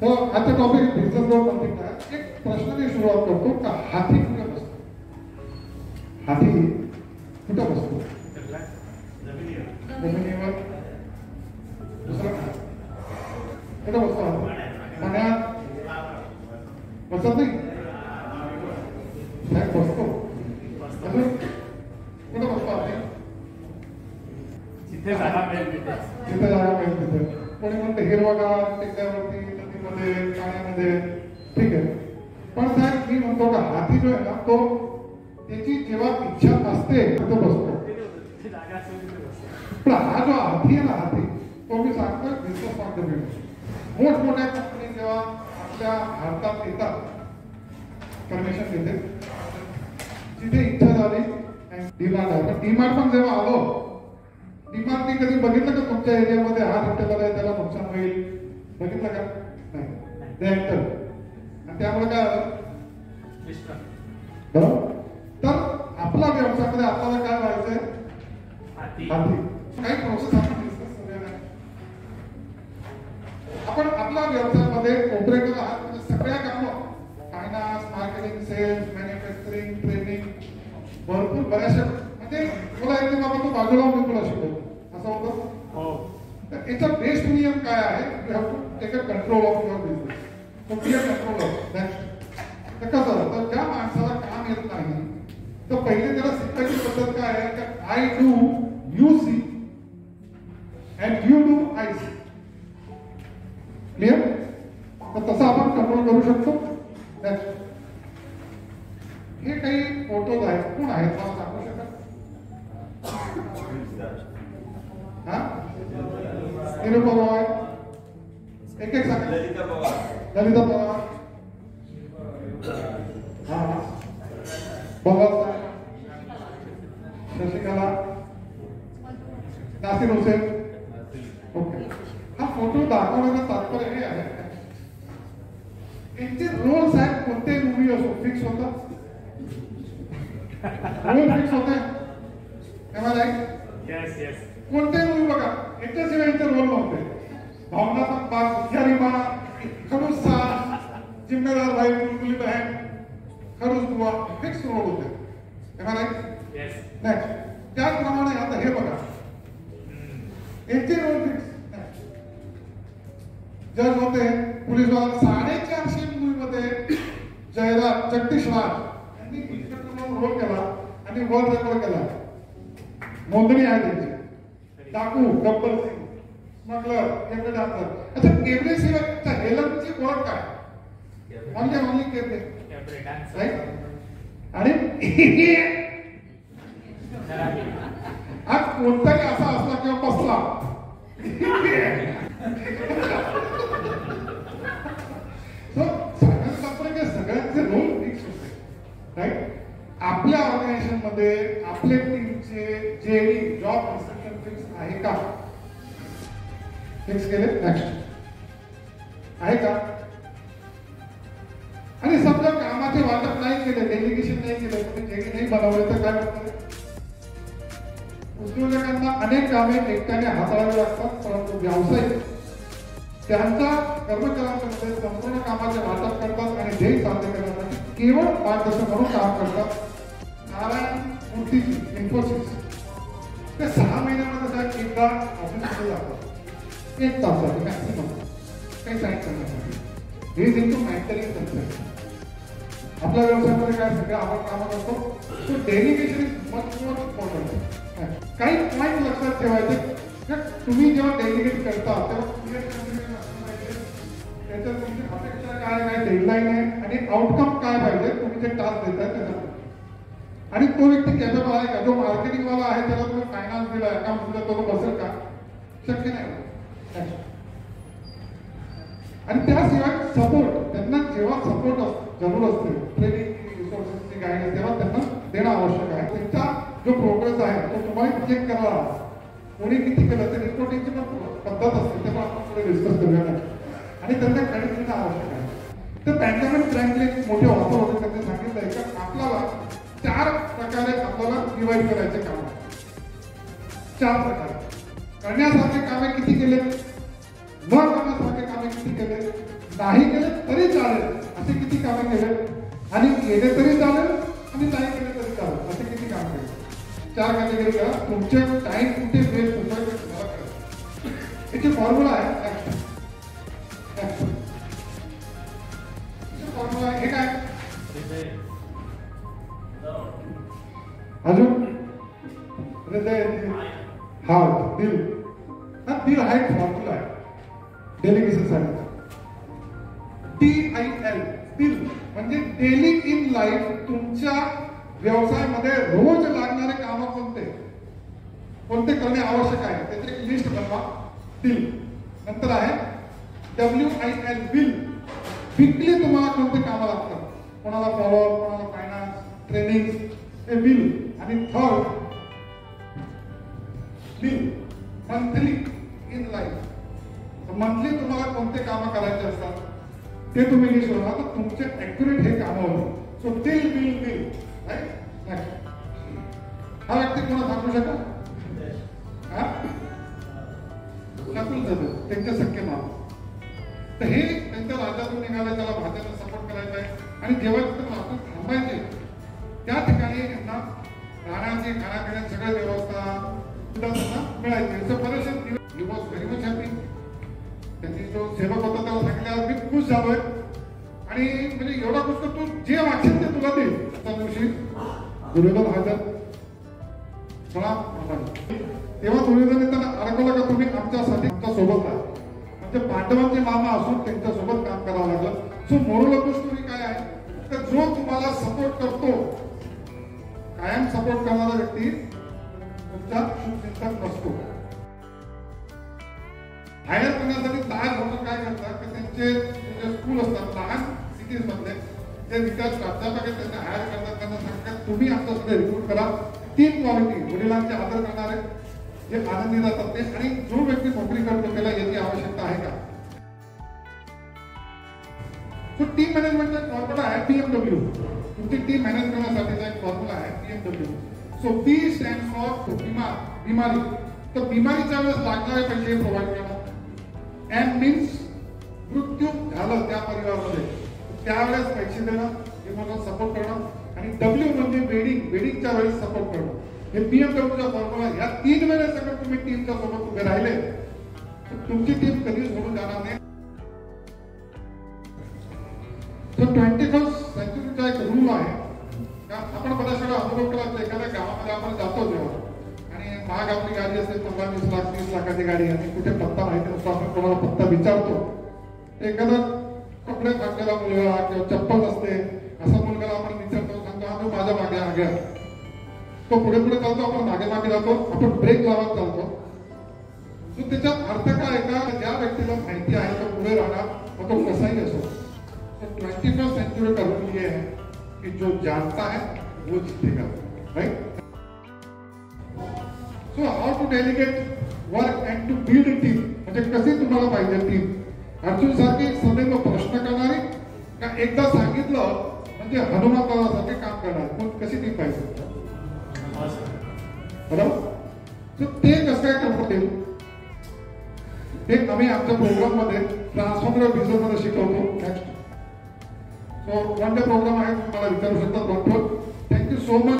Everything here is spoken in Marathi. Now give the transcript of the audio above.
तो आजचा टॉपिक बिझनेस ग्रोथ टॉपिक एक प्रश्नाने सुरुवात करतो का हाती कुठे बसतो? हाती कुठे बसतो? जमिनीवर. दुसरा कुठे बसतो? पाण्यात बसत नाही. बसतो. अजून कुठे बसतो आपण? जिथे जागा मिळेल तिथे. जिथे जागा मिळेल तिथे. कोणी म्हणते हिरवागार टेकड्यावरती, नदीमध्ये, पाण्यामध्ये, ठीक आहे. पण साहेब मी म्हणतो का हाती जो आहे ना तो त्याची जेव्हा इच्छा असते तो बसतो. पण हा जो हाती आहे ना हाती तो मी सांगतो बिझनेस माध्यमात मोठमोठ्या कंपनी जेव्हा आपल्या भारतात येतात परमिशन देते जिथे इच्छा झाली डिमांड आहे. पण डिमांड पण जेव्हा आलो डिमांडनी कधी बघितलं का तुमच्या एरियामध्ये हा रिटेलर आहे त्याला नुकसान होईल बघितलं का? नाही. ते ऍक्टर आणि त्यामुळे काय आलं बरोबर. तर आपला व्यवसायामध्ये आपल्याला काय व्हायचंय? हाती. काही प्रोसेस आपण डिस्कस करूया. आपण आपल्या व्यवसायामध्ये ऑपरेटर आहात म्हणजे सगळ्या कामं finance, marketing, sales, manufacturing, training भरपूर बऱ्याचशा म्हणजे तुला एक बाबा तू बाजूला मी तुला शिकवतो असं होतं. तर याचा बेस्ट नियम काय आहे? You have to take a control of your business. तो क्लिअर कंट्रोल ऑफ दॅट. तर कसं तर ज्या माणसाला काम येत नाही तर पहिले त्याला शिकायची पद्धत काय आहे की I do you see and you do I see. Clear? तर तसं आपण कंट्रोल करू शकतो. हे काही फोटोज आहेत. कोण आहेत मला सांगू शकत? हा निरुपा पवार एक एक सांगा. ललिता पवार हा बघा शशिकला नासिर हुसेन. ओके. हा फोटो दाखवण्याचं तात्पर्य हे आहे यांचे रोल्स आहेत कोणते मूवी असो फिक्स होतात. रोल फिक्स होते. कोणते मूवी बघा याच्याशिवाय यांचे रोल नव्हते. भावनात्मक बाग, हुशारी बा, खडूस सा, जिम्मेदार भाई, बुलबुली बहन, खडूस बुवा फिक्स रोल होते. नेक्स्ट त्याचप्रमाणे आता हे बघा यांचे रोल फिक्स. जज होते पोलीस वाला. 450 मूवी मध्ये जयराज जगदीश राज यांनी इन्स्पेक्टर रोल केला आणि वर्ल्ड रेकॉर्ड केला. नोंदणी आहे त्यांची. डाकू, Gabbar Singh, smuggler, cabaret dancer. अच्छा केबरे सिंगच्या हेलनची ओळख काय? Only cabaret right. आणि आज कोणताही असा असला किंवा बसला सगळ्यांचे रोल फिक्स होते राईट. आपल्या ऑर्गनायझेशन मध्ये आपल्या टीमचे जे जॉब डिस्क्रिप्शन फिक्स आहे का? फिक्स केले. नेक्स्ट आहे का? आणि समजा कामाचे वाटप नाही केले, डेलिगेशन नाही केलं, तुम्ही जे नाही बनवले तर काय करतात? उद्योजकांना अनेक कामे एकट्याने हाताळावी लागतात. परंतु व्यावसायिक त्यांच्या कर्मचाऱ्यांमध्ये संपूर्ण कामाचे वाटप करतात आणि ध्येय साध्य करण्यासाठी केवळ मार्गदर्शन म्हणून काम करतात. नारायण मूर्तीची इन्फोसिस ते 6 महिन्यामध्ये एकदा ऑफिसमध्ये जातात. 1 तासासाठी मॅक्सिमम काही साईन करण्यासाठी. हे इंटू मेंटरिंग कन्सेप्ट. आपल्या व्यवसायामध्ये काय सगळं आपण कामं करतो. So delegation is much more important. काही पॉईंट लक्षात ठेवायचे. तुम्ही जेव्हा डेलिगेट करता तेव्हा त्याच्यात तुमची अपेक्षा काय काय डेडलाईन आहे आणि आउटकम काय पाहिजे तुम्ही जे टास्क देताय त्याच्यात. आणि तो व्यक्ती कॅपेबल आहे का? जो मार्केटिंग वाला आहे त्याला तुम्ही फायनान्स दिला, अकाउंट दिला, तो बसेल का? शक्य नाही. आणि त्याशिवाय सपोर्ट त्यांना जेव्हा सपोर्ट जरूर असते ट्रेनिंग रिसोर्सेसची गायडन्स तेव्हा त्यांना देणं आवश्यक आहे. त्यांचा जो प्रोग्रेस आहे तो तुम्हाला चेक करावा. कोणी किती केलं ते रिपोर्टिंगची पण पद्धत असते तेव्हा आपण पुढे डिस्कस करूया. आणि त्यांना क्रेडिट देणं आवश्यक आहे. तर बेंजामिन फ्रँकलिन मोठे ऑथर होते त्यांनी सांगितलंय की आपल्याला 4 प्रकारे आपल्याला डिवाइड करायचे काम. 4 प्रकारे. करण्यासारखे कामे किती केले, न करण्यासारखे कामे किती केले, नाही केले तरी चालेल असे किती कामे केले, आणि केले तरी चालेल आणि नाही केले तरी चालेल असे किती काम केले. 4 कॅटेगरी करा. तुमचे टाइम कुठे वेस्ट होतोय ते तुम्हाला कळेल. याची फॉर्म्युला आहे फॉर्म्युला हे काय अजून हृदय हार्ट दिल दिल हा एक फॉर्म्युला आहे डेलिगेशन साठी. DIL दिल म्हणजे डेली इन लाईफ तुमच्या व्यवसायामध्ये रोज लागणारे काम कोणते करणे आवश्यक आहे त्याची एक लिस्ट बनवा दिल. नंतर आहे WIL विल वीकली तुम्हाला कोणते कामं लागतात, कोणाला फॉलोअप, कोणाला फायनान्स, ट्रेनिंग, हे विल. आणि third will monthly in life. Monthly तुम्हाला कोणते कामं करायचे असतात ते तुम्ही लिस्ट बनवा तर तुमचे ऍक्युरेट हे कामं होईल. सो दिल विल विल राईट. हा व्यक्ती कोणा सांगू शकाल? नकुल जाधव त्यांच्या सख्खे मामा. तर हे त्यांच्या राज्यातून निघाले, त्याला भाजपला सपोर्ट करायचा आहे आणि जेव्हा तिथे आपण थांबायचे त्या ठिकाणी त्यांना राहण्याची खाण्यापिण्याची सगळी व्यवस्था सुद्धा त्यांना मिळायची. बरेचसे दिवस he was very much happy. त्यांनी जो सेवक होता त्याला सांगितल्यावर मी खुश झालोय आणि म्हणजे एवढा खुश तर तू जे वाचेल ते तुला देईल. त्या दिवशी दुर्योधन हजर तेव्हा दुर्योधने त्यांना अडकवलं का तुम्ही आमच्यासाठी आमच्या सोबत आहे. म्हणजे पांडवांचे मामा असून त्यांच्या सोबत काम करावं लागलं. So moral of the story काय आहे तर जो तुम्हाला सपोर्ट करतो, कायम सपोर्ट करणारा व्यक्ती तुमचा शुभचिंतक नसतो. हायर करण्यासाठी लहान लोक काय करतात की त्यांचे जे स्कूल असतात लहान सिटीज मधले जे विकास प्राध्यापक आहेत त्यांना हायर करतात, त्यांना सांगतात तुम्ही आमच्यासाठी रिक्रूट करा. 3 क्वालिटी वडिलांचे आदर करणारे, जे आनंदी राहतात ते, आणि जो व्यक्ती नोकरी करतो त्याला याची आवश्यकता आहे का. तो टीम मॅनेजमेंटचा फॉर्म्युला आहे PMW. तुमची टीम मॅनेज करण्यासाठीचा एक फॉर्म्युला आहे PMW. So B stand for बिमारी. तर बिमारीच्या वेळेस लागणारे पैसे प्रोव्हाइड करणं. M मीन्स मृत्यू झालं त्या परिवारामध्ये त्यावेळेस पैसे देणं, इमोशनल सपोर्ट करणं. आणि W म्हणजे वेडिंगच्या वेळेस सपोर्ट करणं. हे PMWचा फॉर्म्युला. या 3 वेळेस अगर तुम्ही टीमच्या सोबत उभे राहिले तर तुमची टीम कधीच सोडून जाणार नाही. तो 21st सेंचुरीचा एक रूल आहे. आपण बऱ्याच वेळा अनुभव केला एखाद्या गावामध्ये आपण जातो जेव्हा आणि महाग आपली गाडी असते 15-20 लाख 30 लाखाची गाडी आणि कुठे पत्ता माहिती नसतो, आपण कोणाला पत्ता विचारतो. एखादा कपडे फाटलेला मुलगा किंवा चप्पल असते असा मुलगाला आपण विचारतो, सांगतो हा तो माझ्या मागे आगे. तो पुढे चालतो, आपण मागे जातो, आपण ब्रेक लावत चालतो. तो त्याच्यात अर्थ काय का ज्या व्यक्तीला माहिती आहे तो पुढे राहणार मग तो कसाही असो. 21st सेंचुरी का रूल ये है कि जो जानता है वो जीतेगा. Right. So how to delegate work and to build team. म्हणजे कशी तुम्हाला पाहिजे टीम. अर्जुन सारखी सदैव प्रश्न करणारी का एकदा सांगितलं म्हणजे हनुमंतासारखे काम करणार. पण कशी टीम पाहिजे बरोबर. सो ते कसं काय करता येईल ते आम्ही आमच्या प्रोग्राम मध्ये ट्रान्सफॉर्मर विजन मध्ये शिकवतो. नेक्स्ट. सो 1 डे प्रोग्राम आहे, तुम्हाला विचारू शकता. Thank you so much.